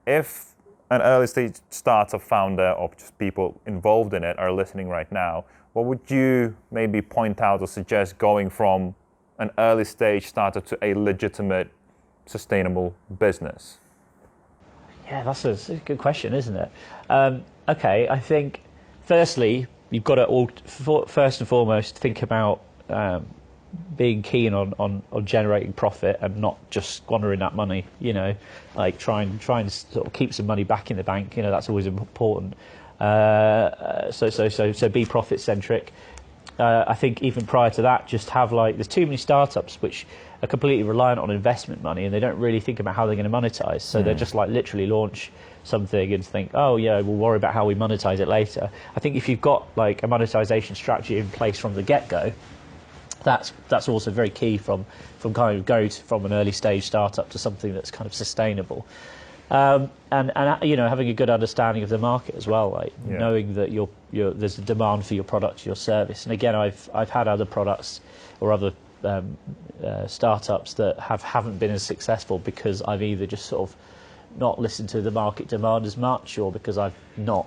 if an early stage startup founder or just people involved in it are listening right now, what would you maybe point out or suggest going from an early stage startup to a legitimate, sustainable business? Yeah, that's a good question, isn't it? Okay, I think firstly, you've got to first and foremost think about being keen on generating profit and not just squandering that money, like trying to sort of keep some money back in the bank, that's always important. So be profit centric. I think even prior to that, just have there's too many startups which are completely reliant on investment money and they don't really think about how they're going to monetize. So they're just literally launch something and think, oh yeah, we'll worry about how we monetize it later. I think if you've got a monetization strategy in place from the get-go, that's also very key from kind of going from an early stage startup to something that's kind of sustainable. And having a good understanding of the market as well, knowing that there's a demand for your product, your service. And again, I've had other products or other startups that haven't been as successful because I've either just sort of not listened to the market demand as much, or because I've not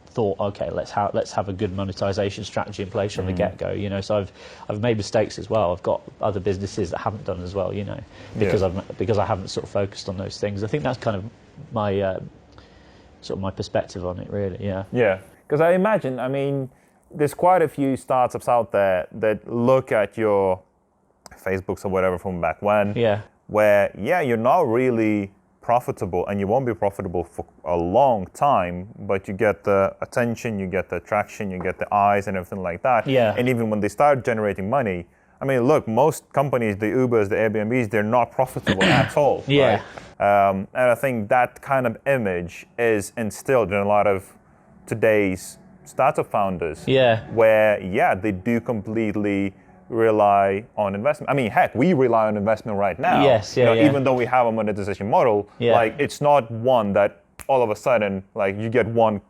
thought, okay, let's have a good monetization strategy in place from the get-go. So I've made mistakes as well. I've got other businesses that haven't done as well, because I haven't sort of focused on those things. I think that's kind of my sort of my perspective on it, really. Yeah, because I imagine, there's quite a few startups out there that look at your Facebooks or whatever from back when, where you're not really profitable and you won't be profitable for a long time, but you get the attention, you get the attraction, you get the eyes and everything like that. And even when they start generating money, look, most companies, the Ubers, the Airbnbs, they're not profitable at all. Right? And I think that kind of image is instilled in a lot of today's startup founders, where they do completely rely on investment. Heck, we rely on investment right now. Even though we have a monetization model, it's not one that all of a sudden you get one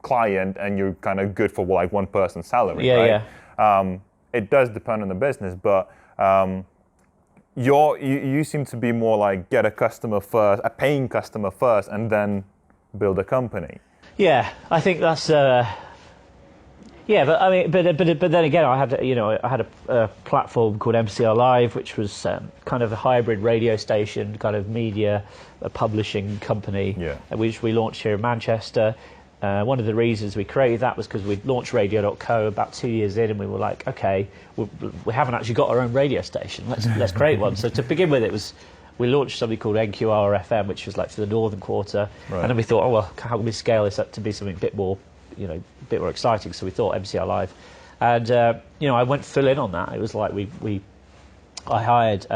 client and you're kind of good for one person's salary. Right? It does depend on the business, but you seem to be more get a customer first, a paying customer first, and then build a company. Yeah, I think that's. But then again, I had a platform called MCR Live, which was kind of a hybrid radio station, kind of media, a publishing company, which we launched here in Manchester. One of the reasons we created that was because we launched Radio.co about 2 years in, and we were like, okay, we haven't actually got our own radio station. Let's create one. So to begin with, we launched something called NQR FM, which was for the northern quarter, and then we thought, oh well, how can we scale this up to be something a bit more exciting? So we thought MCR Live, and I went full in on that. It was I hired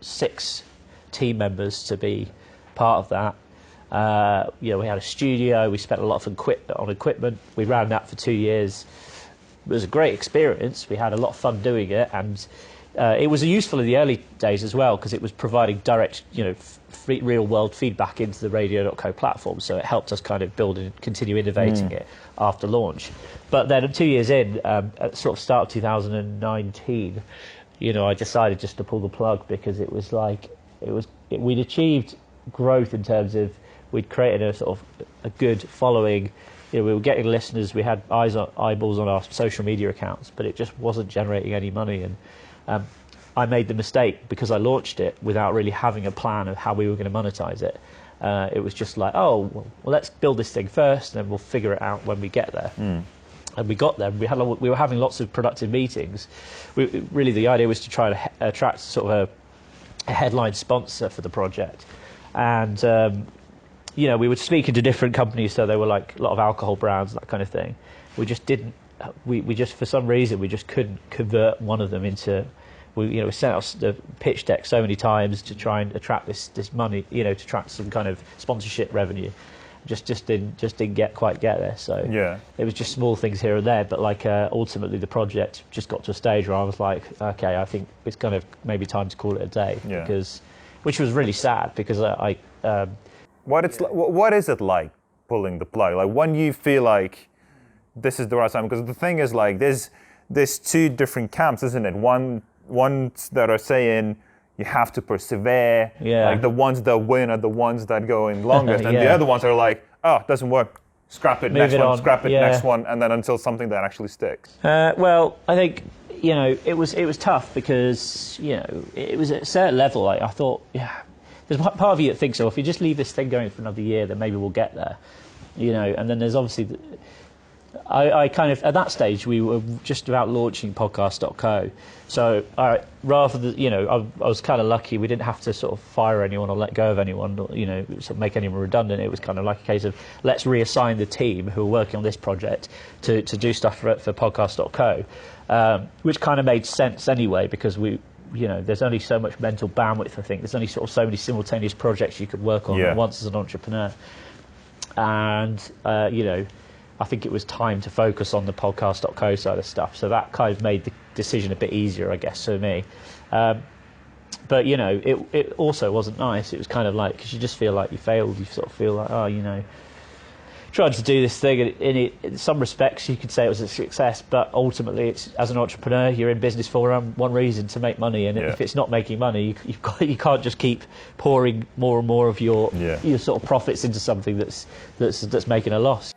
6 team members to be part of that. We had a studio. We spent a lot on equipment. We ran that for 2 years. It was a great experience. We had a lot of fun doing it, and it was useful in the early days as well because it was providing direct, real-world feedback into the Radio.co platform. So it helped us kind of build and continue innovating it after launch. But then 2 years in, at sort of start of 2019, I decided just to pull the plug because it was we'd achieved growth in terms of we'd created a sort of a good following. We were getting listeners. We had eyeballs on our social media accounts, but it just wasn't generating any money. And I made the mistake because I launched it without really having a plan of how we were going to monetize it. It was just well, let's build this thing first, and then we'll figure it out when we get there. And we got there. We were having lots of productive meetings. Really, the idea was to try to attract sort of a headline sponsor for the project. And we were speaking to different companies, so there were a lot of alcohol brands, that kind of thing. We just didn't. We just, for some reason, we just couldn't convert one of them into. We sent out the pitch deck so many times to try and attract this money, to attract some kind of sponsorship revenue. Just didn't quite get there. So it was just small things here and there. But ultimately, the project just got to a stage where I was like, okay, I think it's kind of maybe time to call it a day. Which was really sad because what is it like pulling the plug? When you feel like this is the right time? Because the thing is, 'There's 2 different camps, isn't it? Ones that are saying, you need to be profitable, and you need to be able to pay your staff, and you need to be able to pay your employees, and you need to be able to pay your bills, and you need to be able to pay your mortgage, and you need to be able to pay your rent, and you need to be able to pay your bills. And then there's the other camp that says, no, you have to persevere. Like the ones that win are the ones that go in longest, and the other ones are like, oh, it doesn't work. Scrap it, next one, scrap it, next one, and then until something that actually sticks. Well, I think, it was tough because, it was at a certain level. I thought, there's part of you that thinks, if you just leave this thing going for another year, then maybe we'll get there, and then there's obviously, I kind of, at that stage, we were just about launching podcast.co. So, rather than, I was kind of lucky. We didn't have to sort of fire anyone or let go of anyone, or, sort of make anyone redundant. It was kind of like a case of, let's reassign the team who are working on this project to do stuff for podcast.co, which kind of made sense anyway, because there's only so much mental bandwidth, I think. There's only sort of so many simultaneous projects you could work on at once as an entrepreneur. And, I think it was time to focus on the podcast.co side of stuff. So that kind of made the decision a bit easier, I guess, for me. But, it also wasn't nice. It was kind of like, because you just feel like you failed. You sort of feel like, tried to do this thing. And in some respects, you could say it was a success. But ultimately, as an entrepreneur, you're in business for one reason, to make money. And if it's not making money, you can't just keep pouring more and more of your sort of profits into something that's making a loss.